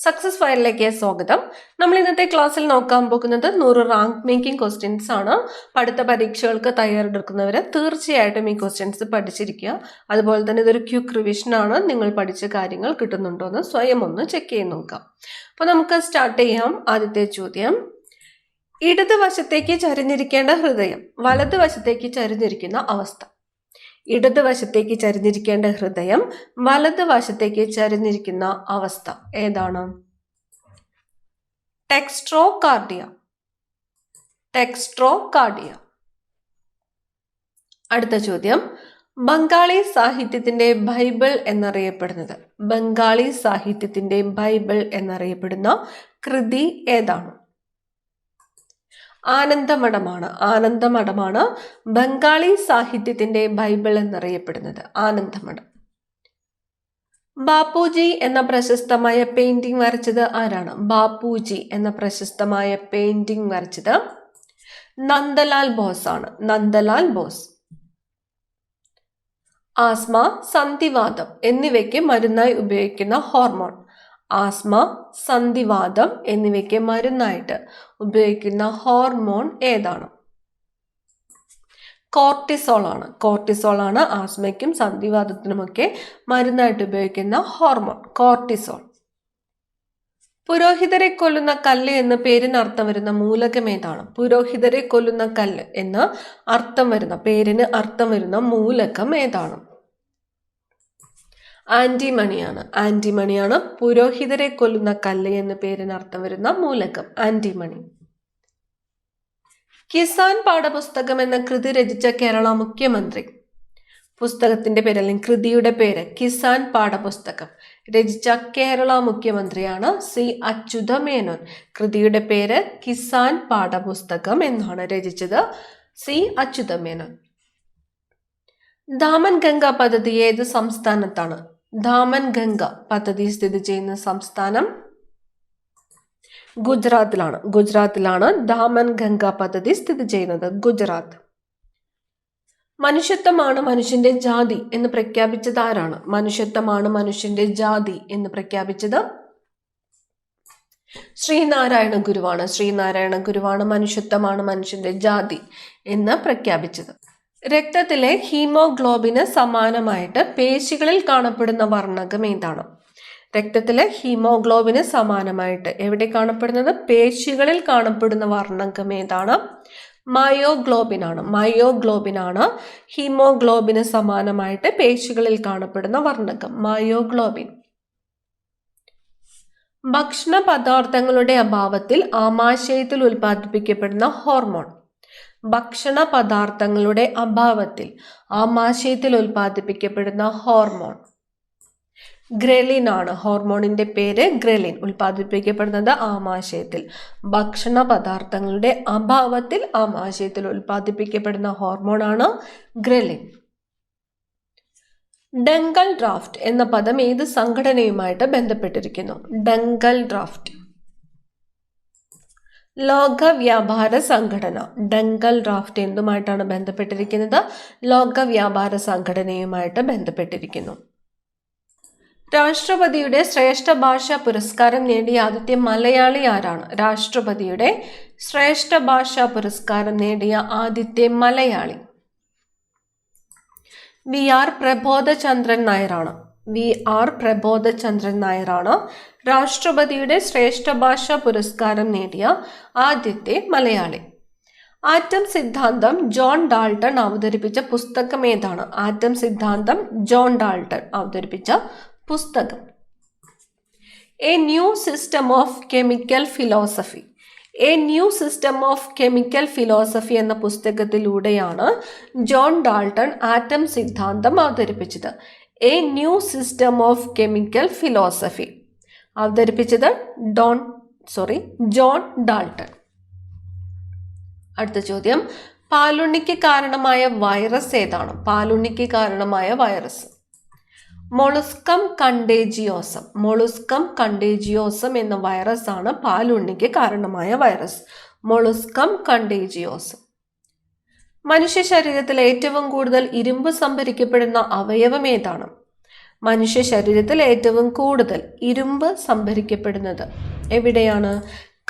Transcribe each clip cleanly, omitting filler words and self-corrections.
Success ഫയലിലേക്ക് സ്വാഗതം. നമ്മൾ ഇന്നത്തെ ക്ലാസ്സിൽ നോക്കാൻ പോകുന്നത് 100 റാങ്ക് മേക്കിംഗ് ക്വസ്റ്റ്യൻസ് ആണ്. അടുത്ത പരീക്ഷകൾക്ക് തയ്യാറെടുക്കുന്നവർ തീർച്ചയായിട്ടും ഈ ക്വസ്റ്റ്യൻസ് പഠിച്ചിരിക്കുക. അതുപോലെ തന്നെ ഇതൊരു ക്വിക്ക് റിവിഷൻ ആണ്. നിങ്ങൾ പഠിച്ച കാര്യങ്ങൾ കിട്ടുന്നുണ്ടോ എന്ന് സ്വയം ഒന്ന് ചെക്ക് ചെയ്ത് നോക്കാം. അപ്പോൾ നമുക്ക് സ്റ്റാർട്ട് ചെയ്യാം. ആദ്യത്തെ ചോദ്യം, ഇടതുവശത്തേക്ക് ചരിഞ്ഞിരിക്കേണ്ട ഹൃദയം വലതുവശത്തേക്ക് ചരിഞ്ഞിരിക്കുന്ന അവസ്ഥ. ഇടതുവശത്തേക്ക് ചരിഞ്ഞിരിക്കേണ്ട ഹൃദയം വലതുവശത്തേക്ക് ചരിഞ്ഞിരിക്കുന്ന അവസ്ഥ ഏതാണ്? ടെക്സ്ട്രോകാർഡിയ. ടെക്സ്ട്രോകാർഡിയ. അടുത്ത ചോദ്യം, ബംഗാളി സാഹിത്യത്തിന്റെ ബൈബിൾ എന്നറിയപ്പെടുന്നത്. ബംഗാളി സാഹിത്യത്തിന്റെ ബൈബിൾ എന്നറിയപ്പെടുന്ന കൃതി ഏതാണ്? ആനന്ദമഠമാണ്. ആനന്ദമഠമാണ് ബംഗാളി സാഹിത്യത്തിന്റെ ബൈബിൾ എന്നറിയപ്പെടുന്നത്. ആനന്ദമഠം. ബാപ്പുജി എന്ന പ്രശസ്തമായ പെയിന്റിംഗ് വരച്ചത് ആരാണ്? ബാപ്പുജി എന്ന പ്രശസ്തമായ പെയിന്റിംഗ് വരച്ചത് നന്ദലാൽ ബോസ് ആണ്. നന്ദലാൽ ബോസ്. ആസ്മ, സന്ധിവാതം എന്നിവയ്ക്ക് മരുന്നായി ഉപയോഗിക്കുന്ന ഹോർമോൺ. ആസ്മ, സന്ധിവാതം എന്നിവയ്ക്ക് മരുന്നായിട്ട് ഉപയോഗിക്കുന്ന ഹോർമോൺ ഏതാണ്? കോർട്ടിസോൾ ആണ്. കോർട്ടിസോൾ ആണ് ആസ്മയ്ക്കും സന്ധിവാതത്തിനുമൊക്കെ മരുന്നായിട്ട് ഉപയോഗിക്കുന്ന ഹോർമോൺ, കോർട്ടിസോൾ. പുരോഹിതരെ കൊല്ലുന്ന കല്ല് എന്ന പേരിന് അർത്ഥം വരുന്ന മൂലകം ഏതാണ്? പുരോഹിതരെ കൊല്ലുന്ന കല്ല് എന്ന് അർത്ഥം വരുന്ന പേരിന് അർത്ഥം വരുന്ന മൂലകം ഏതാണ്? ആന്റിമണിയാണ്. ആന്റിമണിയാണ് പുരോഹിതരെ കൊല്ലുന്ന കല്ല് എന്ന പേരിന് അർത്ഥം വരുന്ന മൂലകം, ആന്റിമണി. കിസാൻ പാഠപുസ്തകം എന്ന കൃതി രചിച്ച കേരള മുഖ്യമന്ത്രി. പുസ്തകത്തിന്റെ പേര് അല്ലെങ്കിൽ കൃതിയുടെ പേര് കിസാൻ പാഠപുസ്തകം. രചിച്ച കേരള മുഖ്യമന്ത്രിയാണ് സി അച്യുതമേനോൻ. കൃതിയുടെ പേര് കിസാൻ പാഠപുസ്തകം എന്നാണ്. രചിച്ചത് സി അച്യുതമേനോൻ. ദാമൻ ഗംഗ പദ്ധതി ഏത് സംസ്ഥാനത്താണ്? ദാമൻ ഗംഗ പദ്ധതി സ്ഥിതി ചെയ്യുന്ന സംസ്ഥാനം ഗുജറാത്തിലാണ്. ഗുജറാത്തിലാണ് ദാമൻ ഗംഗ പദ്ധതി സ്ഥിതി ചെയ്യുന്നത്, ഗുജറാത്ത്. മനുഷ്യത്വമാണ് മനുഷ്യന്റെ ജാതി എന്ന് പ്രഖ്യാപിച്ചത് ആരാണ്? മനുഷ്യത്വമാണ് മനുഷ്യന്റെ ജാതി എന്ന് പ്രഖ്യാപിച്ചത് ശ്രീനാരായണ ഗുരുവാണ്. ശ്രീനാരായണ ഗുരുവാണ് മനുഷ്യത്വമാണ് മനുഷ്യന്റെ ജാതി എന്ന് പ്രഖ്യാപിച്ചത്. രക്തത്തിലെ ഹീമോഗ്ലോബിന് സമാനമായിട്ട് പേശികളിൽ കാണപ്പെടുന്ന വർണ്ണകം ഏതാണ്? രക്തത്തിലെ ഹീമോഗ്ലോബിന് സമാനമായിട്ട് എവിടെ കാണപ്പെടുന്നത്? പേശികളിൽ കാണപ്പെടുന്ന വർണ്ണകം ഏതാണ്? മയോഗ്ലോബിൻ ആണ്. മയോഗ്ലോബിൻ ആണ് ഹീമോഗ്ലോബിന് സമാനമായിട്ട് പേശികളിൽ കാണപ്പെടുന്ന വർണ്ണകം, മയോഗ്ലോബിൻ. ഭക്ഷണ പദാർത്ഥങ്ങളുടെ അഭാവത്തിൽ ആമാശയത്തിൽ ഉൽപ്പാദിപ്പിക്കപ്പെടുന്ന ഹോർമോൺ. ഭക്ഷണ പദാർത്ഥങ്ങളുടെ അഭാവത്തിൽ ആമാശയത്തിൽ ഉൽപ്പാദിപ്പിക്കപ്പെടുന്ന ഹോർമോൺ ഗ്രലിൻ ആണ്. ഹോർമോണിന്റെ പേര് ഗ്രലിൻ. ഉൽപ്പാദിപ്പിക്കപ്പെടുന്നത് ആമാശയത്തിൽ. ഭക്ഷണ പദാർത്ഥങ്ങളുടെ അഭാവത്തിൽ ആമാശയത്തിൽ ഉൽപ്പാദിപ്പിക്കപ്പെടുന്ന ഹോർമോണാണ് ഗ്രലിൻ. ഡങ്കൽ ഡ്രാഫ്റ്റ് എന്ന പദം ഏത് സംഘടനയുമായിട്ട് ബന്ധപ്പെട്ടിരിക്കുന്നു? ഡങ്കൽ ഡ്രാഫ്റ്റ് ലോക വ്യാപാര സംഘടന. ഡങ്കൽ ഡ്രാഫ്റ്റ് എന്തുമായിട്ടാണ് ബന്ധപ്പെട്ടിരിക്കുന്നത്? ലോക വ്യാപാര സംഘടനയുമായിട്ട് ബന്ധപ്പെട്ടിരിക്കുന്നു. രാഷ്ട്രപതിയുടെ ശ്രേഷ്ഠ ഭാഷാ പുരസ്കാരം നേടിയ ആദ്യത്തെ മലയാളി ആരാണ്? രാഷ്ട്രപതിയുടെ ശ്രേഷ്ഠ ഭാഷാ പുരസ്കാരം നേടിയ ആദ്യത്തെ മലയാളി വി ആർ പ്രബോധചന്ദ്രൻ നായരാണ്. വി ആർ പ്രബോധചന്ദ്രൻ നായരാണ് രാഷ്ട്രപതിയുടെ ശ്രേഷ്ഠ ഭാഷാ പുരസ്കാരം നേടിയ ആദ്യത്തെ മലയാളി. ആറ്റം സിദ്ധാന്തം ജോൺ ഡാൾട്ടൺ അവതരിപ്പിച്ച പുസ്തകം ഏതാണ്? ആറ്റം സിദ്ധാന്തം ജോൺ ഡാൾട്ടൺ അവതരിപ്പിച്ച പുസ്തകം A new system of chemical philosophy. A new system of chemical philosophy എന്ന പുസ്തകത്തിലൂടെയാണ് ജോൺ ഡാൾട്ടൺ ആറ്റം സിദ്ധാന്തം അവതരിപ്പിച്ചത്. A new system of chemical philosophy അവതരിപ്പിച്ചത് ജോൺ ഡാൾട്ടൺ. അടുത്ത ചോദ്യം, പാലുണ്ണിക്ക് കാരണമായ വൈറസ് ഏതാണ്? പാലുണ്ണിക്ക് കാരണമായ വൈറസ് മൊളുസ്കം കണ്ടേജിയോസം. മൊളുസ്കം കണ്ടേജിയോസം എന്ന വൈറസ് ആണ് പാലുണ്ണിക്ക് കാരണമായ വൈറസ്, മൊളുസ്കം കണ്ടേജിയോസം. മനുഷ്യ ശരീരത്തിൽ ഏറ്റവും കൂടുതൽ ഇരുമ്പ് സംഭരിക്കപ്പെടുന്ന അവയവം ഏതാണ്? മനുഷ്യ ശരീരത്തിൽ ഏറ്റവും കൂടുതൽ ഇരുമ്പ് സംഭരിക്കപ്പെടുന്നത് എവിടെയാണ്?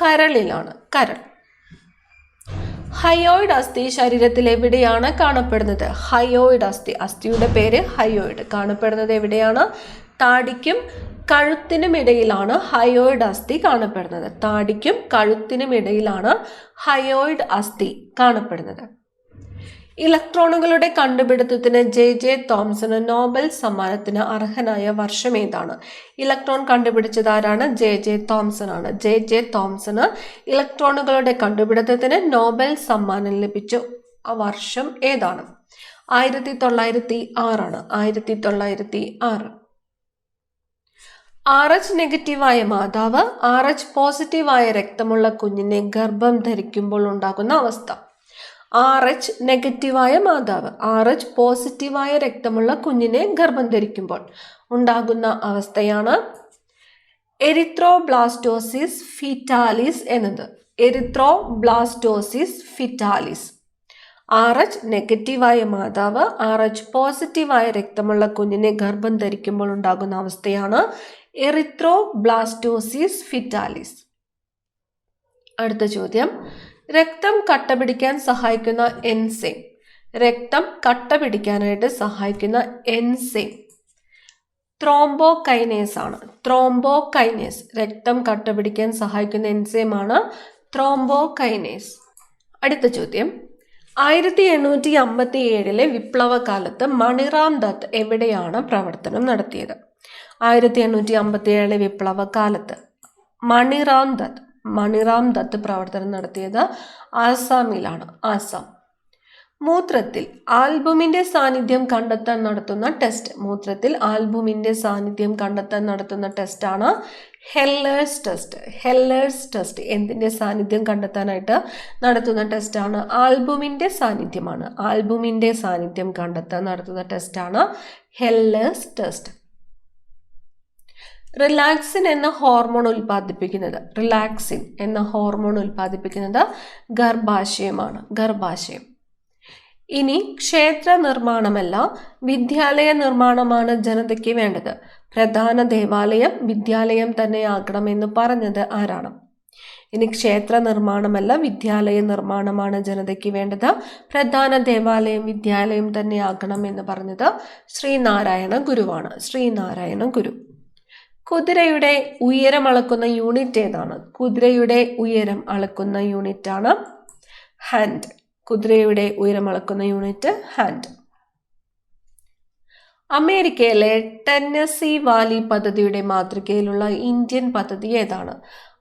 കരളിലാണ്. കരൾ. ഹയോയിഡ് അസ്ഥി ശരീരത്തിൽ എവിടെയാണ് കാണപ്പെടുന്നത്? ഹയോയിഡ് അസ്ഥി. അസ്ഥിയുടെ പേര് ഹയോയിഡ്. കാണപ്പെടുന്നത് എവിടെയാണ്? താടിക്കും കഴുത്തിനും ഇടയിലാണ് ഹയോയിഡ് അസ്ഥി കാണപ്പെടുന്നത്. താടിക്കും കഴുത്തിനും ഇടയിലാണ് ഹയോയിഡ് അസ്ഥി കാണപ്പെടുന്നത്. ഇലക്ട്രോണുകളുടെ കണ്ടുപിടുത്തത്തിന് ജെ തോംസണ് നോബൽ സമ്മാനത്തിന് അർഹനായ വർഷം ഏതാണ്? ഇലക്ട്രോൺ കണ്ടുപിടിച്ചത് ആരാണ്? ജെ തോംസൺ ആണ്. ജെ തോംസണ് ഇലക്ട്രോണുകളുടെ കണ്ടുപിടുത്തത്തിന് നോബൽ സമ്മാനം ലഭിച്ച ആ വർഷം ഏതാണ്? 1906 ആണ്. 1906. RH നെഗറ്റീവായ മാതാവ് RH പോസിറ്റീവായ രക്തമുള്ള കുഞ്ഞിനെ ഗർഭം ധരിക്കുമ്പോൾ ഉണ്ടാകുന്ന അവസ്ഥ. RH നെഗറ്റീവായ മാതാവ് RH പോസിറ്റീവായ രക്തമുള്ള കുഞ്ഞിനെ ഗർഭം ധരിക്കുമ്പോൾ ഉണ്ടാകുന്ന അവസ്ഥയാണ് എറിത്രോബ്ലാസ്റ്റോസിസ് ഫീറ്റാലിസ് എന്നത്. Erythroblastosis fetalis. RH നെഗറ്റീവായ മാതാവ് RH പോസിറ്റീവായ രക്തമുള്ള കുഞ്ഞിനെ ഗർഭം ധരിക്കുമ്പോൾ ഉണ്ടാകുന്ന അവസ്ഥയാണ് എറിത്രോബ്ലാസ്റ്റോസിസ് ഫീറ്റാലിസ്. അടുത്ത ചോദ്യം, രക്തം കട്ട പിടിക്കാൻ സഹായിക്കുന്ന എൻസൈം. രക്തം കട്ട പിടിക്കാനായിട്ട് സഹായിക്കുന്ന എൻസൈം ത്രോംബോകൈനേസ് ആണ്. ത്രോംബോകൈനേസ്. രക്തം കട്ട പിടിക്കാൻ സഹായിക്കുന്ന എൻസൈമാണ് ത്രോംബോകൈനേസ്. അടുത്ത ചോദ്യം, 1857 വിപ്ലവകാലത്ത് മണിറാം ദത്ത് എവിടെയാണ് പ്രവർത്തനം നടത്തിയത്? 1857 വിപ്ലവകാലത്ത് മണിറാം ദത്ത് പ്രവർത്തനം നടത്തിയത് ആസാമിലാണ്. ആസാം. മൂത്രത്തിൽ ആൽബുമിന്റെ സാന്നിധ്യം കണ്ടെത്താൻ നടത്തുന്ന ടെസ്റ്റ്. മൂത്രത്തിൽ ആൽബുമിന്റെ സാന്നിധ്യം കണ്ടെത്താൻ നടത്തുന്ന ടെസ്റ്റാണ് ഹെല്ലേഴ്സ് ടെസ്റ്റ്. ഹെല്ലേഴ്സ് ടെസ്റ്റ് എന്തിന്റെ സാന്നിധ്യം കണ്ടെത്താനായിട്ട് നടത്തുന്ന ടെസ്റ്റാണ്? ആൽബുമിന്റെ സാന്നിധ്യമാണ്. ആൽബുമിന്റെ സാന്നിധ്യം കണ്ടെത്താൻ നടത്തുന്ന ടെസ്റ്റാണ് ഹെല്ലേഴ്സ് ടെസ്റ്റ്. റിലാക്സിൻ എന്ന ഹോർമോൺ ഉൽപ്പാദിപ്പിക്കുന്നത് ഗർഭാശയമാണ്. ഗർഭാശയം. ഇനി ക്ഷേത്ര നിർമ്മാണമല്ല വിദ്യാലയ നിർമ്മാണമാണ് ജനതയ്ക്ക് വേണ്ടത്. പ്രധാന ദേവാലയം വിദ്യാലയം തന്നെയാകണമെന്ന് പറഞ്ഞത് ആരാണ്? ഇനി ക്ഷേത്ര നിർമ്മാണമല്ല വിദ്യാലയ നിർമ്മാണമാണ് ജനതയ്ക്ക് വേണ്ടത്. പ്രധാന ദേവാലയം വിദ്യാലയം തന്നെയാകണം എന്ന് പറഞ്ഞത് ശ്രീനാരായണ ഗുരുവാണ്. ശ്രീനാരായണ ഗുരു. കുതിരയുടെ ഉയരം അളക്കുന്ന യൂണിറ്റ് ഏതാണ്? കുതിരയുടെ ഉയരം അളക്കുന്ന യൂണിറ്റാണ് ഹാൻഡ്. കുതിരയുടെ ഉയരം അളക്കുന്ന യൂണിറ്റ് ഹാൻഡ്. അമേരിക്കയിലെ ടെന്നസി വാലി പദ്ധതിയുടെ മാതൃകയിലുള്ള ഇന്ത്യൻ പദ്ധതി ഏതാണ്?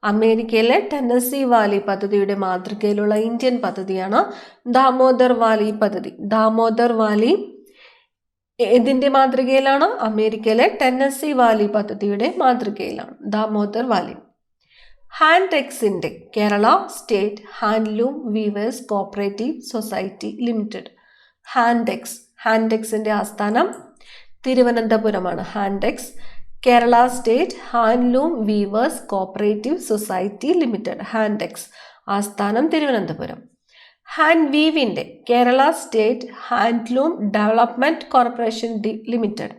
അമേരിക്കയിലെ ടെന്നസി വാലി പദ്ധതിയുടെ മാതൃകയിലുള്ള ഇന്ത്യൻ പദ്ധതിയാണ് ദാമോദർ വാലി പദ്ധതി. ദാമോദർ വാലി ഏതിന്റെ മാതൃകയിലാണ്? അമേരിക്കയിലെ ടെന്നസി വാലി പദ്ധതിയുടെ മാതൃകയിലാണ് ദാമോദർ വാലി. ഹാൻഡെക്സിന്റെ Kerala state handloom weavers cooperative society limited. ഹാൻഡെക്സിന്റെ ആസ്ഥാനം തിരുവനന്തപുരമാണ്. Hantex Kerala state handloom weavers cooperative society limited. Hantex ആസ്ഥാനം തിരുവനന്തപുരം. ഹാൻഡ് വീവിന്റെ Kerala state handloom development corporation limited.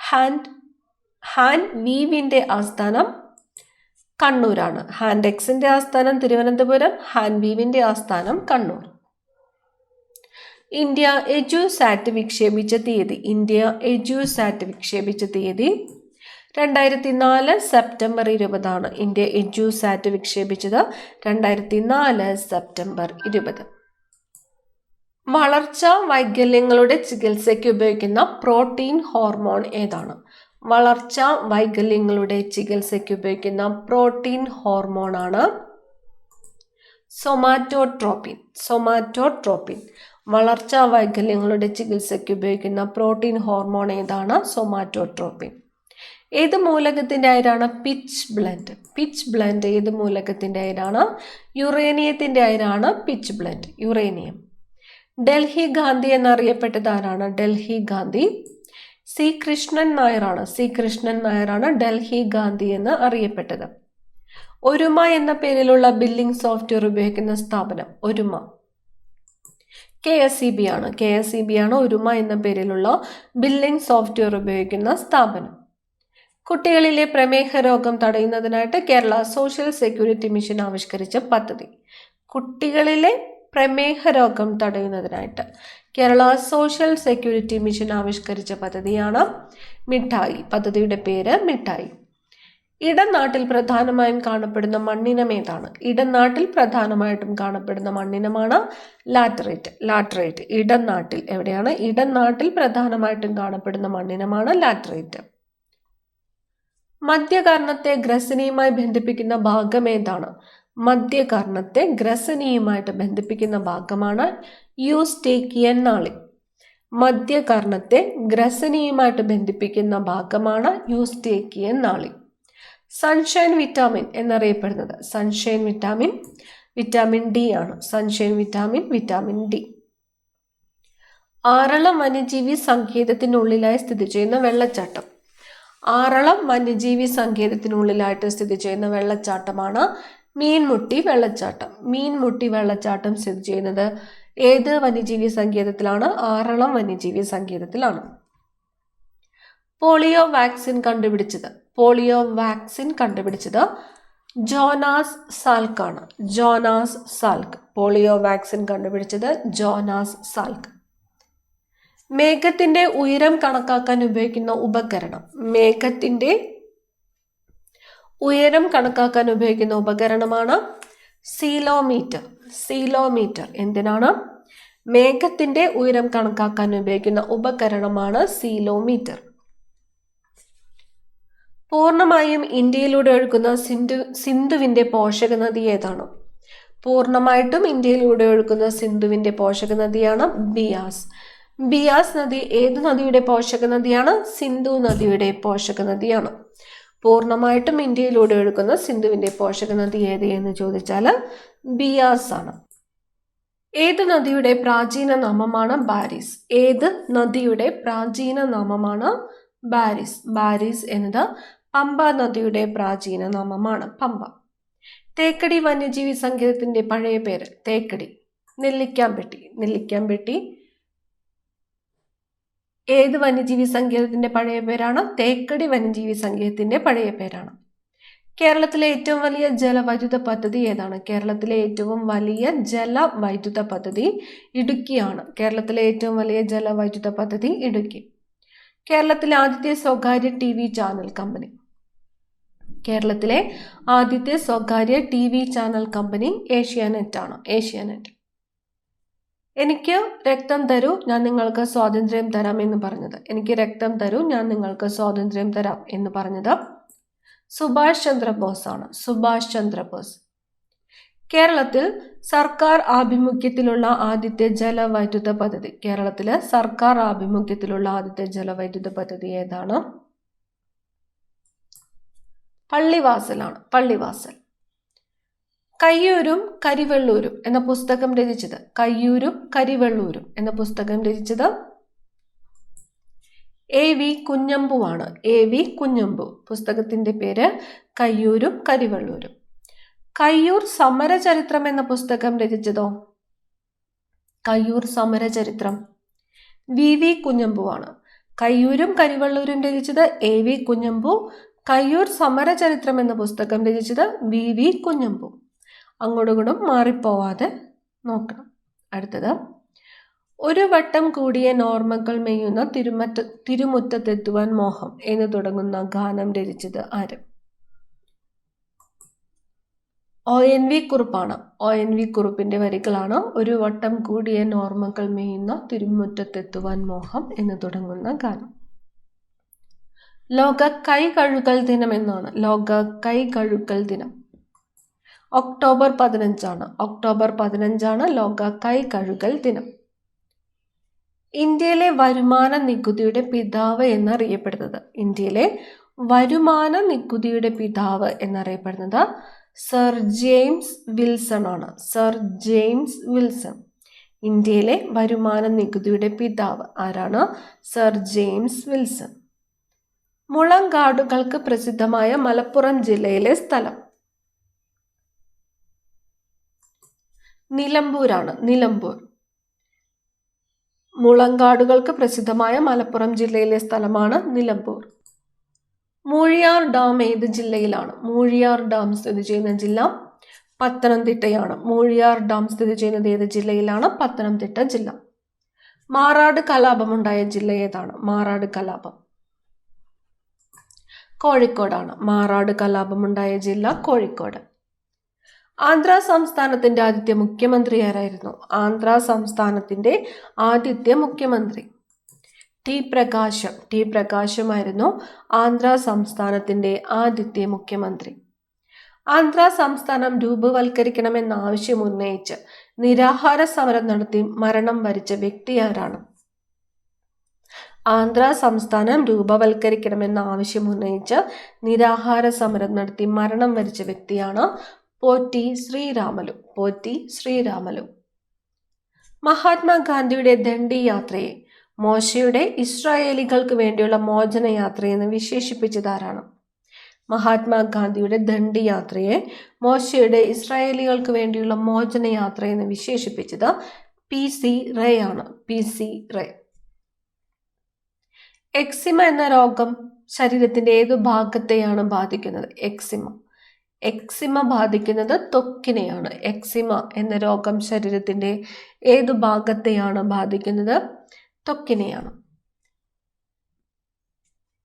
ഹാൻഡ് വീവിന്റെ ആസ്ഥാനം കണ്ണൂരാണ്. ഹാൻഡെക്സിന്റെ ആസ്ഥാനം തിരുവനന്തപുരം, ഹാൻഡ് വീവിന്റെ ആസ്ഥാനം കണ്ണൂർ. ഇന്ത്യ എജുസാറ്റ് വിക്ഷേപിച്ച തീയതി. ഇന്ത്യ എജുസാറ്റ് വിക്ഷേപിച്ച തീയതി 2004 സെപ്റ്റംബർ 20 ഇന്ത്യ എജുസാറ്റ് വിക്ഷേപിച്ചത് 2004 സെപ്റ്റംബർ 20. വളർച്ചാ വൈകല്യങ്ങളുടെ ചികിത്സയ്ക്ക് ഉപയോഗിക്കുന്ന പ്രോട്ടീൻ ഹോർമോൺ ഏതാണ്? വളർച്ചാ വൈകല്യങ്ങളുടെ ചികിത്സയ്ക്ക് ഉപയോഗിക്കുന്ന പ്രോട്ടീൻ ഹോർമോണാണ് സൊമാറ്റോട്രോപിൻ. സൊമാറ്റോട്രോപിൻ. വളർച്ചാ വൈകല്യങ്ങളുടെ ചികിത്സയ്ക്ക് ഉപയോഗിക്കുന്ന പ്രോട്ടീൻ ഹോർമോൺ ഏതാണ്? സൊമാറ്റോട്രോപിൻ. ഏത് മൂലകത്തിന്റെ അയിരാണ്? Pitchblende. പിച്ച് ബ്ലെൻഡ് ഏത് മൂലകത്തിന്റെ അയിരാണ്? യുറേനിയത്തിന്റെ അയിരാണ് pitchblende. Uranium. Delhi Gandhi എന്നറിയപ്പെട്ടത് ആരാണ്? ഡൽഹി ഗാന്ധി സി കൃഷ്ണൻ നായരാണ്. സി കൃഷ്ണൻ നായരാണ് ഡൽഹി ഗാന്ധി എന്ന് അറിയപ്പെട്ടത്. ഒരുമ എന്ന പേരിലുള്ള ബില്ലിംഗ് സോഫ്റ്റ്വെയർ ഉപയോഗിക്കുന്ന സ്ഥാപനം? ഒരുമ. KSEB ആണ്. KSEB ആണ് ഒരുമ എന്ന പേരിലുള്ള ബില്ലിംഗ് സോഫ്റ്റ്വെയർ ഉപയോഗിക്കുന്ന സ്ഥാപനം. കുട്ടികളിലെ പ്രമേഹ രോഗം തടയുന്നതിനായിട്ട് കേരള സോഷ്യൽ സെക്യൂരിറ്റി മിഷൻ ആവിഷ്കരിച്ച പദ്ധതി. കുട്ടികളിലെ പ്രമേഹ രോഗം തടയുന്നതിനായിട്ട് കേരള സോഷ്യൽ സെക്യൂരിറ്റി മിഷൻ ആവിഷ്കരിച്ച പദ്ധതിയാണ് മിഠായി. പദ്ധതിയുടെ പേര് മിഠായി. ഇടനാട്ടിൽ പ്രധാനമായും കാണപ്പെടുന്ന മണ്ണിനം ഏതാണ്? ഇടനാട്ടിൽ പ്രധാനമായിട്ടും കാണപ്പെടുന്ന മണ്ണിനമാണ് ലാറ്ററൈറ്റ്. ലാറ്ററൈറ്റ് ഇടനാട്ടിൽ എവിടെയാണ്? ഇടനാട്ടിൽ പ്രധാനമായിട്ടും കാണപ്പെടുന്ന മണ്ണിനമാണ് ലാറ്ററൈറ്റ്. മധ്യകർണത്തെ ഗ്രസനിയുമായി ബന്ധിപ്പിക്കുന്ന ഭാഗം ഏതാണ്? മധ്യകർണത്തെ ഗ്രസനിയുമായിട്ട് ബന്ധിപ്പിക്കുന്ന ഭാഗമാണ് യൂസ്റ്റേക്കിയൻ നാളി. മധ്യകർണത്തെ ഗ്രസനിയുമായിട്ട് ബന്ധിപ്പിക്കുന്ന ഭാഗമാണ് യൂസ്റ്റേക്കിയൻ നാളി. സൺഷൈൻ വിറ്റാമിൻ എന്നറിയപ്പെടുന്നത് സൺഷൈൻ വിറ്റാമിൻ വിറ്റാമിൻ ഡി ആണ്. Sunshine vitamin vitamin D. Aralam വന്യജീവി സങ്കേതത്തിനുള്ളിലായി സ്ഥിതി ചെയ്യുന്ന വെള്ളച്ചാട്ടം. ആറളം വന്യജീവി സങ്കേതത്തിനുള്ളിലായിട്ട് സ്ഥിതി ചെയ്യുന്ന വെള്ളച്ചാട്ടമാണ് മീൻമുട്ടി വെള്ളച്ചാട്ടം. മീൻമുട്ടി വെള്ളച്ചാട്ടം സ്ഥിതി ചെയ്യുന്നത് ഏത് വന്യജീവി സങ്കേതത്തിലാണ്? ആറളം വന്യജീവി സങ്കേതത്തിലാണ്. പോളിയോ വാക്സിൻ കണ്ടുപിടിച്ചത്. പോളിയോ വാക്സിൻ കണ്ടുപിടിച്ചത് ജോനാസ് സാൽക്ക് ആണ്. Jonas Salk. പോളിയോ വാക്സിൻ കണ്ടുപിടിച്ചത് ജോനാസ് സാൽക്ക്. മേഘത്തിന്റെ ഉയരം കണക്കാക്കാൻ ഉപയോഗിക്കുന്ന ഉപകരണം. മേഘത്തിന്റെ ഉയരം കണക്കാക്കാൻ ഉപയോഗിക്കുന്ന ഉപകരണമാണ് സീലോമീറ്റർ. സീലോമീറ്റർ. എന്തിനാണ്? മേഘത്തിന്റെ ഉയരം കണക്കാക്കാൻ ഉപയോഗിക്കുന്ന ഉപകരണമാണ് സീലോമീറ്റർ. പൂർണ്ണമായും ഇന്ത്യയിലൂടെ ഒഴുകുന്ന സിന്ധുവിന്റെ പോഷക നദി ഏതാണ്? പൂർണ്ണമായിട്ടും ഇന്ത്യയിലൂടെ ഒഴുകുന്ന സിന്ധുവിന്റെ പോഷക നദിയാണ് ബിയാസ്. ബിയാസ് നദി ഏത് നദിയുടെ പോഷക നദിയാണ്? സിന്ധു നദിയുടെ പോഷക നദിയാണ്. പൂർണ്ണമായിട്ടും ഇന്ത്യയിലൂടെ ഒഴുകുന്ന സിന്ധുവിന്റെ പോഷക നദി ഏത് എന്ന് ചോദിച്ചാൽ ബിയാസ് ആണ്. ഏത് നദിയുടെ പ്രാചീന നാമമാണ് ബാരിസ്? ഏത് നദിയുടെ പ്രാചീന നാമമാണ് ബാരിസ്? ബാരിസ് എന്നത് പമ്പ നദിയുടെ പ്രാചീന നാമമാണ് പമ്പ. തേക്കടി വന്യജീവി സങ്കേതത്തിന്റെ പഴയ പേര്? തേക്കടി. നെല്ലിക്കാംപെട്ടി. നെല്ലിക്കാംപെട്ടി ഏത് വന്യജീവി സങ്കേതത്തിന്റെ പഴയ പേരാണ്? തേക്കടി വന്യജീവി സങ്കേതത്തിന്റെ പഴയ പേരാണ്. കേരളത്തിലെ ഏറ്റവും വലിയ ജലവൈദ്യുത പദ്ധതി ഏതാണ്? കേരളത്തിലെ ഏറ്റവും വലിയ ജലവൈദ്യുത പദ്ധതി ഇടുക്കിയാണ്. കേരളത്തിലെ ഏറ്റവും വലിയ ജലവൈദ്യുത പദ്ധതി ഇടുക്കി. കേരളത്തിലെ ആദ്യത്തെ സ്വകാര്യ TV ചാനൽ കമ്പനി. കേരളത്തിലെ ആദ്യത്തെ സ്വകാര്യ TV ചാനൽ കമ്പനി ഏഷ്യാനെറ്റ് ആണ്. ഏഷ്യാനെറ്റ്. എനിക്ക് രക്തം തരൂ ഞാൻ നിങ്ങൾക്ക് സ്വാതന്ത്ര്യം തരാം എന്ന് പറഞ്ഞത്. എനിക്ക് രക്തം തരൂ ഞാൻ നിങ്ങൾക്ക് സ്വാതന്ത്ര്യം തരാം എന്ന് പറഞ്ഞത് സുഭാഷ് ചന്ദ്രബോസ് ആണ്. സുഭാഷ് ചന്ദ്രബോസ്. കേരളത്തിൽ സർക്കാർ ആഭിമുഖ്യത്തിലുള്ള ആദ്യത്തെ ജലവൈദ്യുത പദ്ധതി. കേരളത്തിലെ സർക്കാർ ആഭിമുഖ്യത്തിലുള്ള ആദ്യത്തെ ജലവൈദ്യുത പദ്ധതി ഏതാണ്? പള്ളിവാസലാണ്. പള്ളിവാസൽ. കയ്യൂരും കരിവെള്ളൂരും എന്ന പുസ്തകം രചിച്ചത്. കയ്യൂരും കരിവെള്ളൂരും എന്ന പുസ്തകം രചിച്ചത് AV കുഞ്ഞമ്പു ആണ്. AV കുഞ്ഞമ്പു. പുസ്തകത്തിന്റെ പേര് കയ്യൂരും കരിവെള്ളൂരും. കയ്യൂർ സമരചരിത്രം എന്ന പുസ്തകം രചിച്ചതോ? കയ്യൂർ സമരചരിത്രം VV കുഞ്ഞമ്പു ആണ്. കയ്യൂരും കരിവെള്ളൂരും രചിച്ചത് AV കുഞ്ഞമ്പു. കയ്യൂർ സമരചരിത്രം എന്ന പുസ്തകം രചിച്ചത് VV കുഞ്ഞമ്പു. അങ്ങോട്ടും മാറിപ്പോവാതെ നോക്കണം. അടുത്തത്, ഒരു വട്ടം കൂടിയ നോർമകൾ മെയ്യുന്ന തിരുമുറ്റത്തെത്തുവാൻ മോഹം എന്ന് തുടങ്ങുന്ന ഗാനം രചിച്ചത് ആര്? ONV കുറുപ്പാണ്. ONV കുറുപ്പിന്റെ വരികളാണ് ഒരു വട്ടം കൂടിയ നോർമകൾ മെയ്യുന്ന തിരുമുറ്റത്തെത്തുവാൻ മോഹം എന്ന് തുടങ്ങുന്ന ഗാനം. ലോക കൈ കഴുകൽ ദിനം എന്നാണ്. ലോക കൈ കഴുകൽ ദിനം ഒക്ടോബർ 15 ഒക്ടോബർ 15 ലോക കൈ കഴുകൽ ദിനം. ഇന്ത്യയിലെ വരുമാന നികുതിയുടെ പിതാവ് എന്നറിയപ്പെടുന്നത്. ഇന്ത്യയിലെ വരുമാന നികുതിയുടെ പിതാവ് എന്നറിയപ്പെടുന്നത് സർ ജെയിംസ് വിൽസൺ ആണ്. Sir James Wilson. ഇന്ത്യയിലെ വരുമാന നികുതിയുടെ പിതാവ് ആരാണ്? Sir James Wilson. മുളങ്കാടുകൾക്ക് പ്രസിദ്ധമായ മലപ്പുറം ജില്ലയിലെ സ്ഥലം? നിലമ്പൂരാണ്. നിലമ്പൂർ. മുളങ്കാടുകൾക്ക് പ്രസിദ്ധമായ മലപ്പുറം ജില്ലയിലെ സ്ഥലമാണ് നിലമ്പൂർ. മൂഴിയാർ ഡാം ഏത് ജില്ലയിലാണ്? മൂഴിയാർ ഡാം സ്ഥിതി ചെയ്യുന്ന ജില്ല പത്തനംതിട്ടയാണ്. മൂഴിയാർ ഡാം സ്ഥിതി ചെയ്യുന്നത് ഏത് ജില്ലയിലാണ്? പത്തനംതിട്ട ജില്ല. മാറാട് കലാപമുണ്ടായ ജില്ല ഏതാണ്? മാറാട് കലാപം കോഴിക്കോടാണ്. മാറാട് കലാപമുണ്ടായ ജില്ല കോഴിക്കോട്. ആന്ധ്ര സംസ്ഥാനത്തിന്റെ ആദ്യത്തെ മുഖ്യമന്ത്രി ആരായിരുന്നു? ആന്ധ്ര സംസ്ഥാനത്തിന്റെ ആദ്യത്തെ മുഖ്യമന്ത്രി ടി പ്രകാശം. ടി പ്രകാശമായിരുന്നു ആന്ധ്ര സംസ്ഥാനത്തിന്റെ ആദ്യത്തെ മുഖ്യമന്ത്രി. ആന്ധ്ര സംസ്ഥാനം രൂപവൽക്കരിക്കണമെന്ന ആവശ്യം ഉന്നയിച്ച് നിരാഹാര സമരം നടത്തി മരണം വരിച്ച വ്യക്തി ആരാണ്? ആന്ധ്ര സംസ്ഥാനം രൂപവൽക്കരിക്കണമെന്ന ആവശ്യം ഉന്നയിച്ച് നിരാഹാര സമരം നടത്തി മരണം വരിച്ച വ്യക്തിയാണ് പോറ്റി ശ്രീരാമലു. പോറ്റി ശ്രീരാമലു. മഹാത്മാഗാന്ധിയുടെ ദണ്ഡി യാത്രയെ മോശയുടെ ഇസ്രായേലികൾക്ക് വേണ്ടിയുള്ള മോചന യാത്രയെന്ന് വിശേഷിപ്പിച്ചതാരാണ്? മഹാത്മാഗാന്ധിയുടെ ദണ്ഡി യാത്രയെ മോശയുടെ ഇസ്രായേലികൾക്ക് വേണ്ടിയുള്ള മോചന യാത്രയെന്ന് വിശേഷിപ്പിച്ചത് PC റേ ആണ്. PC റേ. എക്സിമ എന്ന രോഗം ശരീരത്തിന്റെ ഏതു ഭാഗത്തെയാണ് ബാധിക്കുന്നത്? എക്സിമ ബാധിക്കുന്നത് ത്വക്കിനെയാണ്. എക്സിമ എന്ന രോഗം ശരീരത്തിന്റെ ഏതു ഭാഗത്തെയാണ് ബാധിക്കുന്നത്? ത്വക്കിനെയാണ്.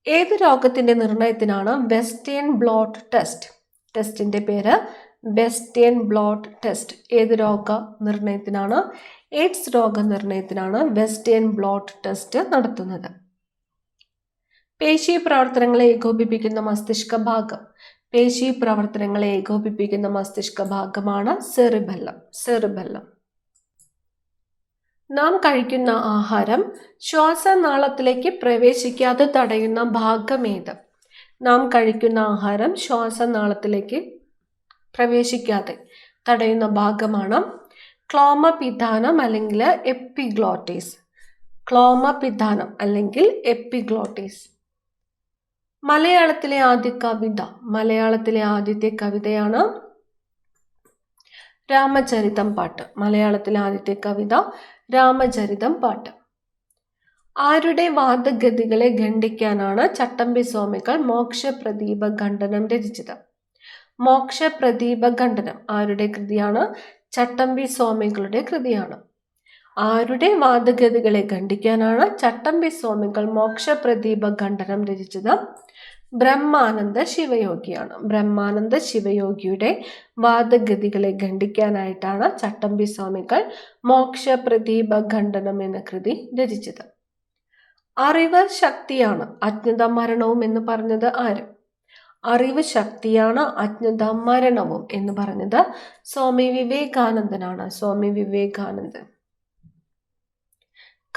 ഏത് രോഗത്തിന്റെ നിർണയത്തിനാണ് വെസ്റ്റേൺ ബ്ലോട്ട് ടെസ്റ്റ്? ടെസ്റ്റിന്റെ പേര് വെസ്റ്റേൺ ബ്ലോട്ട് ടെസ്റ്റ്. ഏത് രോഗ നിർണയത്തിനാണ്? എയ്ഡ്സ് രോഗ നിർണയത്തിനാണ് വെസ്റ്റേൺ ബ്ലോട്ട് ടെസ്റ്റ് നടത്തുന്നത്. പേശി പ്രവർത്തനങ്ങളെ ഏകോപിപ്പിക്കുന്ന മസ്തിഷ്ക ഭാഗം. പേശി പ്രവർത്തനങ്ങളെ ഏകോപിപ്പിക്കുന്ന മസ്തിഷ്ക ഭാഗമാണ് സെറിബെല്ലം. സെറിബെല്ലം. നാം കഴിക്കുന്ന ആഹാരം ശ്വാസനാളത്തിലേക്ക് പ്രവേശിക്കാതെ തടയുന്ന ഭാഗമേത്? നാം കഴിക്കുന്ന ആഹാരം ശ്വാസനാളത്തിലേക്ക് പ്രവേശിക്കാതെ തടയുന്ന ഭാഗമാണ് ക്ലോമപിധാനം അല്ലെങ്കിൽ എപ്പിഗ്ലോട്ടിസ്. ക്ലോമപിധാനം അല്ലെങ്കിൽ എപ്പിഗ്ലോട്ടിസ്. മലയാളത്തിലെ ആദ്യ കവിത. മലയാളത്തിലെ ആദ്യത്തെ കവിതയാണ് രാമചരിതം പാട്ട്. മലയാളത്തിലെ ആദ്യത്തെ കവിത രാമചരിതം പാട്ട്. ആരുടെ വാദഗതികളെ ഖണ്ഡിക്കാനാണ് ചട്ടമ്പി സ്വാമികൾ മോക്ഷപ്രദീപ ഖണ്ഡനം രചിച്ചത്? മോക്ഷപ്രദീപ ഖണ്ഡനം ആരുടെ കൃതിയാണ്? ചട്ടമ്പി സ്വാമികളുടെ കൃതിയാണ്. ആരുടെ വാദഗതികളെ ഖണ്ഡിക്കാനാണ് ചട്ടമ്പി സ്വാമികൾ മോക്ഷപ്രദീപ ഖണ്ഡനം രചിച്ചത്? ബ്രഹ്മാനന്ദ ശിവയോഗിയാണ്. ബ്രഹ്മാനന്ദ ശിവയോഗിയുടെ വാദഗതികളെ ഖണ്ഡിക്കാനായിട്ടാണ് ചട്ടമ്പി സ്വാമികൾ മോക്ഷപ്രദീപ ഖണ്ഡനം എന്ന കൃതി രചിച്ചത്. അറിവ് ശക്തിയാണ് അജ്ഞത മരണവും എന്ന് പറഞ്ഞത് ആര്? അറിവ് ശക്തിയാണ് അജ്ഞത മരണവും എന്ന് പറഞ്ഞത് സ്വാമി വിവേകാനന്ദനാണ്. സ്വാമി വിവേകാനന്ദൻ.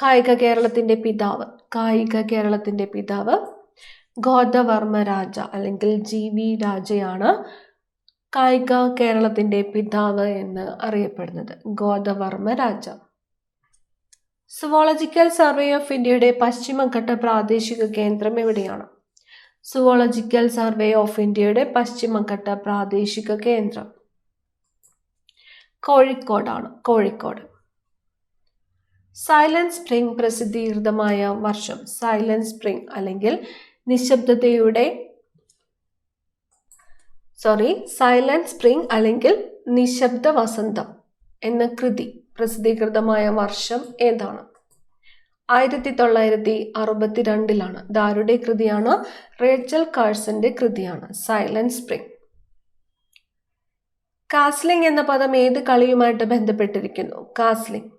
കായിക കേരളത്തിന്റെ പിതാവ്. കായിക കേരളത്തിന്റെ പിതാവ് ഗോദവർമ്മ രാജ അല്ലെങ്കിൽ GV രാജയാണ് കായിക കേരളത്തിന്റെ പിതാവ് എന്ന് അറിയപ്പെടുന്നത്. ഗോദവർമ്മ രാജ. സുവോളജിക്കൽ സർവേ ഓഫ് ഇന്ത്യയുടെ പശ്ചിമഘട്ട പ്രാദേശിക കേന്ദ്രം എവിടെയാണ്? സുവോളജിക്കൽ സർവേ ഓഫ് ഇന്ത്യയുടെ പശ്ചിമഘട്ട പ്രാദേശിക കേന്ദ്രം കോഴിക്കോടാണ്. കോഴിക്കോട്. സൈലന്റ് സ്പ്രിംഗ് പ്രസിദ്ധീകൃതമായ വർഷം. സൈലന്റ് സ്പ്രിംഗ് അല്ലെങ്കിൽ സൈലന്റ് സ്പ്രിംഗ് അല്ലെങ്കിൽ നിശബ്ദ വസന്തം എന്ന കൃതി പ്രസിദ്ധീകൃതമായ വർഷം ഏതാണ്? 1962 ഇതാരുടെ കൃതിയാണ്? റേച്ചൽ കാഴ്സന്റെ കൃതിയാണ് സൈലന്റ് സ്പ്രിംഗ്. കാസ്ലിംഗ് എന്ന പദം ഏത് കളിയുമായിട്ട് ബന്ധപ്പെട്ടിരിക്കുന്നു? കാസ്ലിംഗ്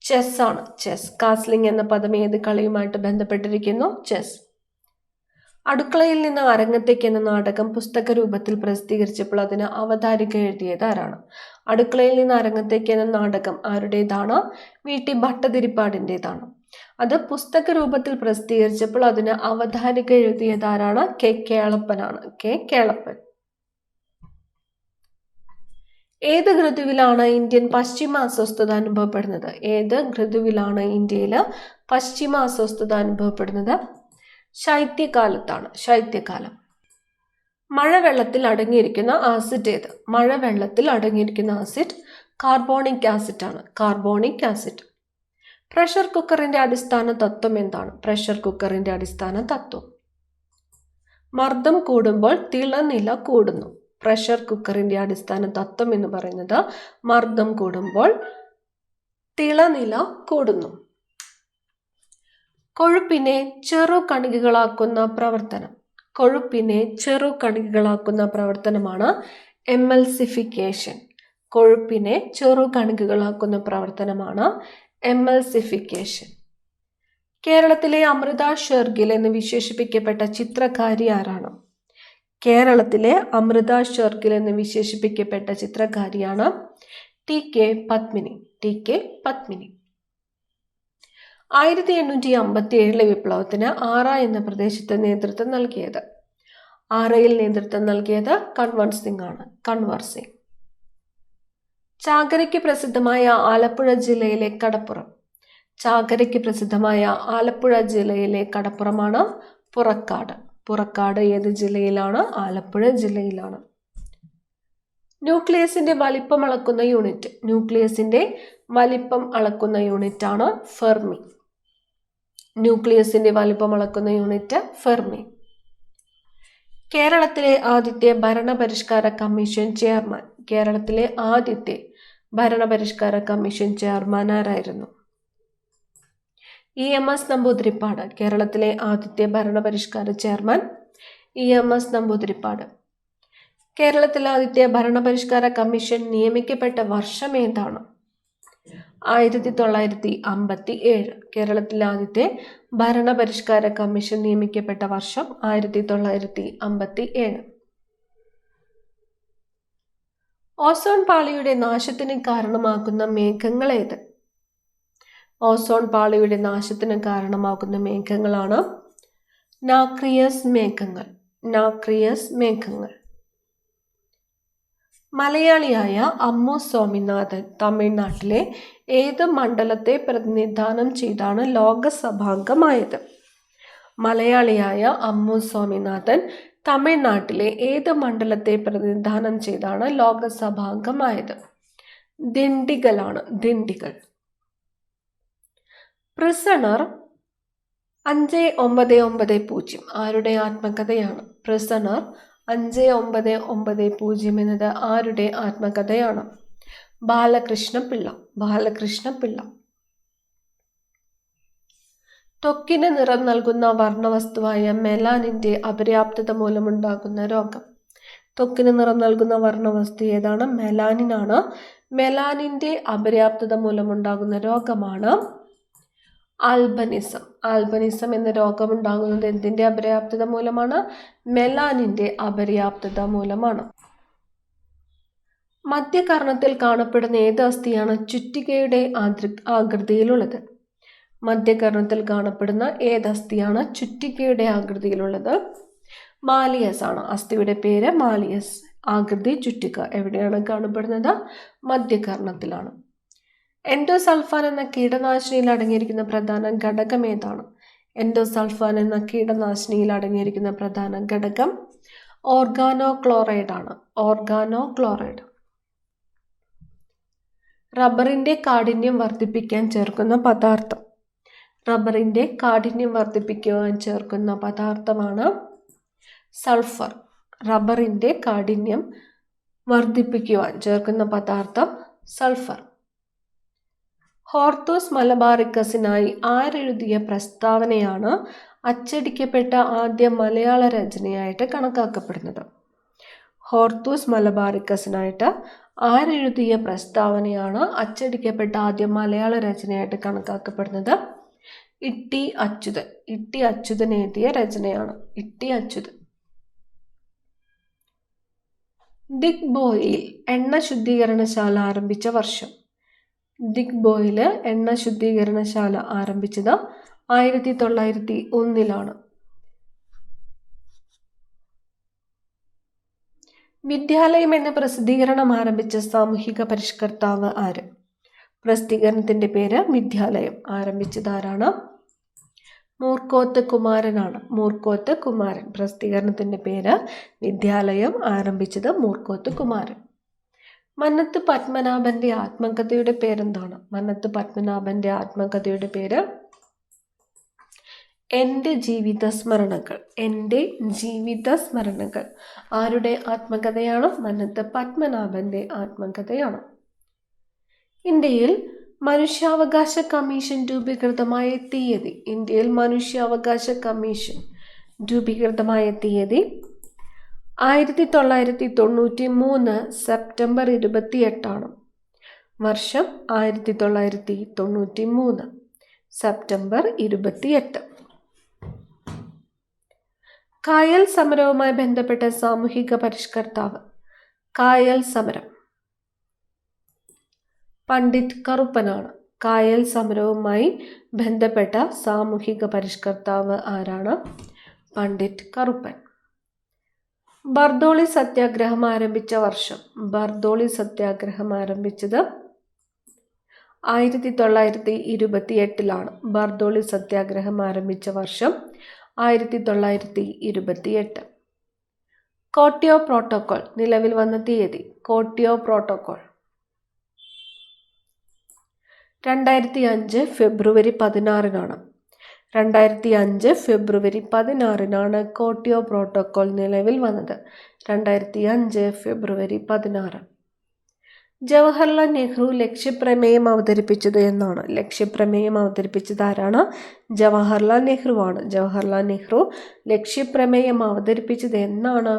ചെസ് ആണ്. ചെസ്. കാസ്ലിംഗ് എന്ന പദം ഏത് കളിയുമായിട്ട് ബന്ധപ്പെട്ടിരിക്കുന്നു? ചെസ്. അടുക്കളയിൽ നിന്ന് അരങ്ങത്തേക്ക് എന്ന നാടകം പുസ്തക രൂപത്തിൽ പ്രസിദ്ധീകരിച്ചപ്പോൾ അതിന് അവതാരിക എഴുതിയത് ആരാണ്? അടുക്കളയിൽ നിന്ന് അരങ്ങത്തേക്ക് എന്ന നാടകം ആരുടേതാണ്? VT ഭട്ടതിരിപ്പാടിൻ്റെതാണ്. അത് പുസ്തക രൂപത്തിൽ പ്രസിദ്ധീകരിച്ചപ്പോൾ അതിന് അവതാരിക എഴുതിയത് ആരാണ്? K. കേളപ്പനാണ്. K. കേളപ്പൻ. ഏത് ഋതുവിലാണ് ഇന്ത്യൻ പശ്ചിമ അസ്വസ്ഥത അനുഭവപ്പെടുന്നത്? ഏത് ഋതുവിലാണ് ഇന്ത്യയിൽ പശ്ചിമ അസ്വസ്ഥത അനുഭവപ്പെടുന്നത്? ശൈത്യകാലത്താണ്. ശൈത്യകാലം. മഴവെള്ളത്തിൽ അടങ്ങിയിരിക്കുന്ന ആസിഡ് ഏത്? മഴവെള്ളത്തിൽ അടങ്ങിയിരിക്കുന്ന ആസിഡ് കാർബോണിക് ആസിഡ് ആണ്. Carbonic acid. പ്രഷർ കുക്കറിന്റെ അടിസ്ഥാന തത്വം എന്താണ്? പ്രഷർ കുക്കറിന്റെ അടിസ്ഥാന തത്വം മർദ്ദം കൂടുമ്പോൾ തിളനില കൂടുന്നു. പ്രഷർ കുക്കറിന്റെ അടിസ്ഥാന തത്വം എന്ന് പറയുന്നത് മർദ്ദം കൂടുമ്പോൾ തിളനില കൂടുന്നു. കൊഴുപ്പിനെ ചെറു കണികകളാക്കുന്ന പ്രവർത്തനം. കൊഴുപ്പിനെ ചെറു കണികകളാക്കുന്ന പ്രവർത്തനമാണ് എമൽസിഫിക്കേഷൻ. കൊഴുപ്പിനെ ചെറു കണികകളാക്കുന്ന പ്രവർത്തനമാണ് എമൽസിഫിക്കേഷൻ. കേരളത്തിലെ അമൃത ഷെർഗിൽ എന്ന് വിശേഷിപ്പിക്കപ്പെട്ട ചിത്രകാരി ആരാണ്? കേരളത്തിലെ അമൃത ഷെർഗിൽ എന്ന് വിശേഷിപ്പിക്കപ്പെട്ട ചിത്രകാരിയാണ് TK പത്മിനി. TK പത്മിനി. 1857 വിപ്ലവത്തിന് ആറ എന്ന പ്രദേശത്ത് നേതൃത്വം നൽകിയത്? ആറയിൽ നേതൃത്വം നൽകിയത് കൺവർ സിംഗ് ആണ്. കൺവർ സിംഗ്. ചാകരയ്ക്ക് പ്രസിദ്ധമായ ആലപ്പുഴ ജില്ലയിലെ കടപ്പുറം. ചാകരയ്ക്ക് പ്രസിദ്ധമായ ആലപ്പുഴ ജില്ലയിലെ കടപ്പുറമാണ് പുറക്കാട്. പുറക്കാട് ഏത് ജില്ലയിലാണ്? ആലപ്പുഴ ജില്ലയിലാണ്. ന്യൂക്ലിയസിന്റെ വലിപ്പം അളക്കുന്ന യൂണിറ്റ്. ന്യൂക്ലിയസിന്റെ വലിപ്പം അളക്കുന്ന യൂണിറ്റ് ആണ് ഫെർമി. ന്യൂക്ലിയസിന്റെ വലിപ്പം അളക്കുന്ന യൂണിറ്റ് ഫെർമി. കേരളത്തിലെ ആദ്യത്തെ ഭരണപരിഷ്കാര കമ്മീഷൻ ചെയർമാൻ. കേരളത്തിലെ ആദ്യത്തെ ഭരണപരിഷ്കാര കമ്മീഷൻ ചെയർമാൻ ആരായിരുന്നു? EMS നമ്പൂതിരിപ്പാട്. കേരളത്തിലെ ആദ്യത്തെ ഭരണപരിഷ്കാര ചെയർമാൻ EMS നമ്പൂതിരിപ്പാട്. കേരളത്തിലെ ആദ്യത്തെ ഭരണപരിഷ്കാര കമ്മീഷൻ നിയമിക്കപ്പെട്ട വർഷം ഏതാണ്? 1957. കേരളത്തിലെ ആദ്യത്തെ ഭരണപരിഷ്കാര കമ്മീഷൻ നിയമിക്കപ്പെട്ട വർഷം 1957. ഓസോൺ പാളിയുടെ നാശത്തിന് കാരണമാകുന്ന മേഘങ്ങൾ ഏത്? ഓസോൺ പാളിയുടെ നാശത്തിന് കാരണമാകുന്ന മേഘങ്ങളാണ് നാക്രിയസ് മേഘങ്ങൾ. നാക്രിയസ് മേഘങ്ങൾ. മലയാളിയായ അമ്മു സ്വാമിനാഥൻ തമിഴ്നാട്ടിലെ ഏത് മണ്ഡലത്തെ പ്രതിനിധാനം ചെയ്താണ് ലോകസഭാംഗമായത്? മലയാളിയായ അമ്മു സ്വാമിനാഥൻ തമിഴ്നാട്ടിലെ ഏത് മണ്ഡലത്തെ പ്രതിനിധാനം ചെയ്താണ് ലോകസഭാംഗമായത്? ദിണ്ടിഗലാണ്. ദിണ്ടിഗൽ. പ്രിസണർ 5990 ആരുടെ ആത്മകഥയാണ്? പ്രിസണർ 5990 എന്നത് ആരുടെ ആത്മകഥയാണ്? ബാലകൃഷ്ണപിള്ള. ബാലകൃഷ്ണപിള്ള. ത്വക്കിന് നിറം നൽകുന്ന വർണ്ണവസ്തുവായ മെലാനിന്റെ അപര്യാപ്തത മൂലമുണ്ടാകുന്ന രോഗം. ത്വക്കിന് നിറം നൽകുന്ന വർണ്ണവസ്തു ഏതാണ്? മെലാനിനാണ്. മെലാനിന്റെ അപര്യാപ്തത മൂലമുണ്ടാകുന്ന രോഗമാണ് ആൽബനിസം. ആൽബനിസം എന്ന രോഗം ഉണ്ടാകുന്നത് എന്തിന്റെ അപര്യാപ്തത മൂലമാണ്? മെലാനിന്റെ അപര്യാപ്തത മൂലമാണ്. മധ്യകർണത്തിൽ കാണപ്പെടുന്ന ഏത് അസ്ഥിയാണ് ചുറ്റികയുടെ ആകൃതിയിലുള്ളത്? മധ്യകർണത്തിൽ കാണപ്പെടുന്ന ഏത് അസ്ഥിയാണ് ചുറ്റികയുടെ ആകൃതിയിലുള്ളത്? മാലിയസ് ആണ്. അസ്ഥിയുടെ പേര് മാലിയസ്. ആകൃതി ചുറ്റിക. എവിടെയാണ് കാണപ്പെടുന്നത്? മധ്യകർണത്തിലാണ്. എൻഡോസൾഫാൻ എന്ന കീടനാശിനിയിൽ അടങ്ങിയിരിക്കുന്ന പ്രധാന ഘടകം ഏതാണ്? എൻഡോസൾഫാൻ എന്ന കീടനാശിനിയിൽ അടങ്ങിയിരിക്കുന്ന പ്രധാന ഘടകം ഓർഗാനോക്ലോറൈഡ് ആണ്. ഓർഗാനോക്ലോറൈഡ്. റബ്ബറിന്റെ കാഠിന്യം വർദ്ധിപ്പിക്കാൻ ചേർക്കുന്ന പദാർത്ഥം. റബ്ബറിന്റെ കാഠിന്യം വർദ്ധിപ്പിക്കുവാൻ ചേർക്കുന്ന പദാർത്ഥമാണ് സൾഫർ. റബ്ബറിന്റെ കാഠിന്യം വർദ്ധിപ്പിക്കുവാൻ ചേർക്കുന്ന പദാർത്ഥം സൾഫർ. ഹോർത്തൂസ് മലബാറിക്കസിനായി ആരെഴുതിയ പ്രസ്താവനയാണ് അച്ചടിക്കപ്പെട്ട ആദ്യ മലയാള രചനയായിട്ട് കണക്കാക്കപ്പെടുന്നത്? ഹോർത്തൂസ് മലബാറിക്കസിനായിട്ട് ആരെഴുതിയ പ്രസ്താവനയാണ് അച്ചടിക്കപ്പെട്ട ആദ്യ മലയാള രചനയായിട്ട് കണക്കാക്കപ്പെടുന്നത്? ഇട്ടി അച്യുതൻ. ഇട്ടി അച്യുതൻ എഴുതിയ രചനയാണ്. ഇട്ടി അച്യുതൻ. ദിഗ്ബോയിൽ എണ്ണ ശുദ്ധീകരണശാല ആരംഭിച്ച വർഷം. ദിഗ്ബോയില് എണ്ണ ശുദ്ധീകരണശാല ആരംഭിച്ചത് 1901 വിദ്യാലയം എന്ന പ്രസിദ്ധീകരണം ആരംഭിച്ച സാമൂഹിക പരിഷ്കർത്താവ് ആര്? പ്രസിദ്ധീകരണത്തിന്റെ പേര് വിദ്യാലയം. ആരംഭിച്ചത് ആരാണ്? മൂർക്കോത്ത് കുമാരനാണ്. മൂർക്കോത്ത് കുമാരൻ. പ്രസിദ്ധീകരണത്തിന്റെ പേര് വിദ്യാലയം. ആരംഭിച്ചത് മൂർക്കോത്ത് കുമാരൻ. മന്നത്ത് പത്മനാഭന്റെ ആത്മകഥയുടെ പേരെന്താണ്? മന്നത്ത് പത്മനാഭന്റെ ആത്മകഥയുടെ പേര് എൻ്റെ ജീവിത സ്മരണകൾ. എൻ്റെ ജീവിത സ്മരണകൾ ആരുടെ ആത്മകഥയാണ്? മന്നത്ത് പത്മനാഭന്റെ ആത്മകഥയാണ്. ഇന്ത്യയിൽ മനുഷ്യാവകാശ കമ്മീഷൻ രൂപീകൃതമായ തീയതി. ഇന്ത്യയിൽ മനുഷ്യാവകാശ കമ്മീഷൻ രൂപീകൃതമായ തീയതി 1993 സെപ്റ്റംബർ 28 വർഷം 1993 സെപ്റ്റംബർ 28. കായൽ സമരവുമായി ബന്ധപ്പെട്ട സാമൂഹിക പരിഷ്കർത്താവ്. കായൽ സമരം പണ്ഡിറ്റ് കറുപ്പനാണ്. കായൽ സമരവുമായി ബന്ധപ്പെട്ട സാമൂഹിക പരിഷ്കർത്താവ് ആരാണ്? പണ്ഡിറ്റ് കറുപ്പൻ. ബർദോളി സത്യാഗ്രഹം ആരംഭിച്ച വർഷം. ബർദോളി സത്യാഗ്രഹം ആരംഭിച്ചത് 1928 ബർദോളി സത്യാഗ്രഹം ആരംഭിച്ച വർഷം 1928. കോട്ടിയോ പ്രോട്ടോകോൾ നിലവിൽ വന്ന തീയതി. കോട്ടിയോ പ്രോട്ടോകോൾ 2005 ഫെബ്രുവരി 16 2005 ഫെബ്രുവരി 16 കോട്ടിയോ പ്രോട്ടോകോൾ നിലവിൽ വന്നത്. 2005 ഫെബ്രുവരി 16. ജവഹർലാൽ നെഹ്റു ലക്ഷ്യപ്രമേയം അവതരിപ്പിച്ചത് എന്നാണ്? ലക്ഷ്യപ്രമേയം അവതരിപ്പിച്ചത് ആരാണ്? ജവഹർലാൽ നെഹ്റു ആണ്. ജവഹർലാൽ നെഹ്റു ലക്ഷ്യപ്രമേയം അവതരിപ്പിച്ചത് എന്നാണ്?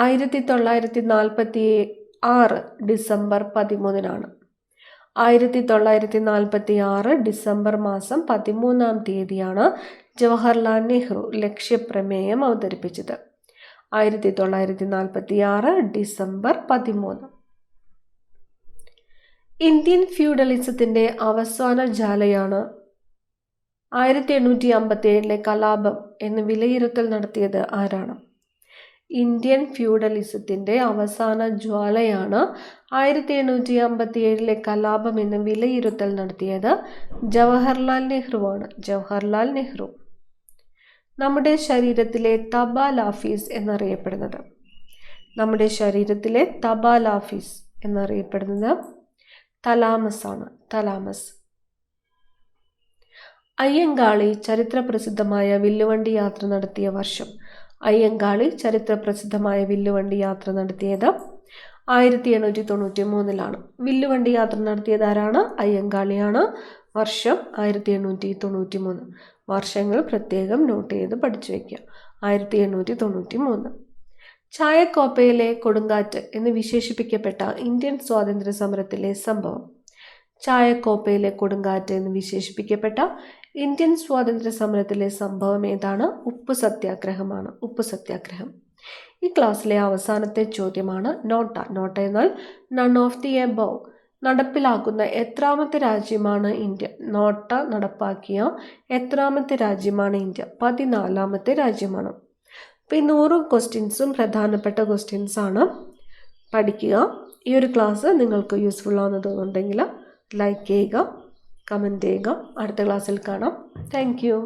1946 ഡിസംബർ 13. 1946 ഡിസംബർ മാസം 13 ജവഹർലാൽ നെഹ്റു ലക്ഷ്യപ്രമേയം അവതരിപ്പിച്ചത്. 1946 ഡിസംബർ 13. ഇന്ത്യൻ ഫ്യൂഡലിസത്തിന്റെ അവസാന ജ്വാലയാണ് 1857 കലാപം എന്ന് വിലയിരുത്തൽ നടത്തിയത് ആരാണ്? ഇന്ത്യൻ ഫ്യൂഡലിസത്തിന്റെ അവസാന ജ്വാലയാണ് 1857 കലാപം എന്ന് വിലയിരുത്തൽ നടത്തിയത് ജവഹർലാൽ നെഹ്റുവാണ്. ജവഹർലാൽ നെഹ്റു. നമ്മുടെ ശരീരത്തിലെ തപാൽ ഓഫീസ് എന്നറിയപ്പെടുന്നത്. നമ്മുടെ ശരീരത്തിലെ തപാൽ ഓഫീസ് എന്നറിയപ്പെടുന്നത് തലാമസ് ആണ്. തലാമസ്. അയ്യങ്കാളി ചരിത്രപ്രസിദ്ധമായ വില്ലുവണ്ടി യാത്ര നടത്തിയ വർഷം. അയ്യങ്കാളി ചരിത്രപ്രസിദ്ധമായ വില്ലുവണ്ടി യാത്ര നടത്തിയത് 1893 വില്ലുവണ്ടി യാത്ര നടത്തിയത് ആരാണ്? അയ്യങ്കാളിയാണ്. വർഷം 1893. വർഷങ്ങൾ പ്രത്യേകം നോട്ട് ചെയ്ത് പഠിച്ചു വയ്ക്കുക. 1893. ചായക്കോപ്പയിലെ കൊടുങ്കാറ്റ് എന്ന് വിശേഷിപ്പിക്കപ്പെട്ട ഇന്ത്യൻ സ്വാതന്ത്ര്യ സമരത്തിലെ സംഭവം. ചായക്കോപ്പയിലെ കൊടുങ്കാറ്റ് എന്ന് വിശേഷിപ്പിക്കപ്പെട്ട ഇന്ത്യൻ സ്വാതന്ത്ര്യ സമരത്തിലെ സംഭവം ഏതാണ്? ഉപ്പ് സത്യാഗ്രഹമാണ്. ഉപ്പ് സത്യാഗ്രഹം. ഈ ക്ലാസ്സിലെ അവസാനത്തെ ചോദ്യമാണ് നോട്ട. നോട്ട എന്നാൽ നൺ ഓഫ് ദി എബോവ്. നടപ്പിലാക്കുന്ന എത്രാമത്തെ രാജ്യമാണ് ഇന്ത്യ? നോട്ട നടപ്പാക്കിയ എത്രാമത്തെ രാജ്യമാണ് ഇന്ത്യ? 14ാമത്തെ രാജ്യമാണ്. അപ്പോൾ ഈ 100 ക്വസ്റ്റ്യൻസും പ്രധാനപ്പെട്ട ക്വസ്റ്റ്യൻസ് ആണ്. പഠിക്കുക. ഈ ഒരു ക്ലാസ് നിങ്ങൾക്ക് യൂസ്ഫുൾ ആണെന്ന് തോന്നുന്നുണ്ടെങ്കിൽ ലൈക്ക് ചെയ്യുക, കമൻറ്റ് ചെയ്യുക. അടുത്ത ക്ലാസ്സിൽ കാണാം. Thank you.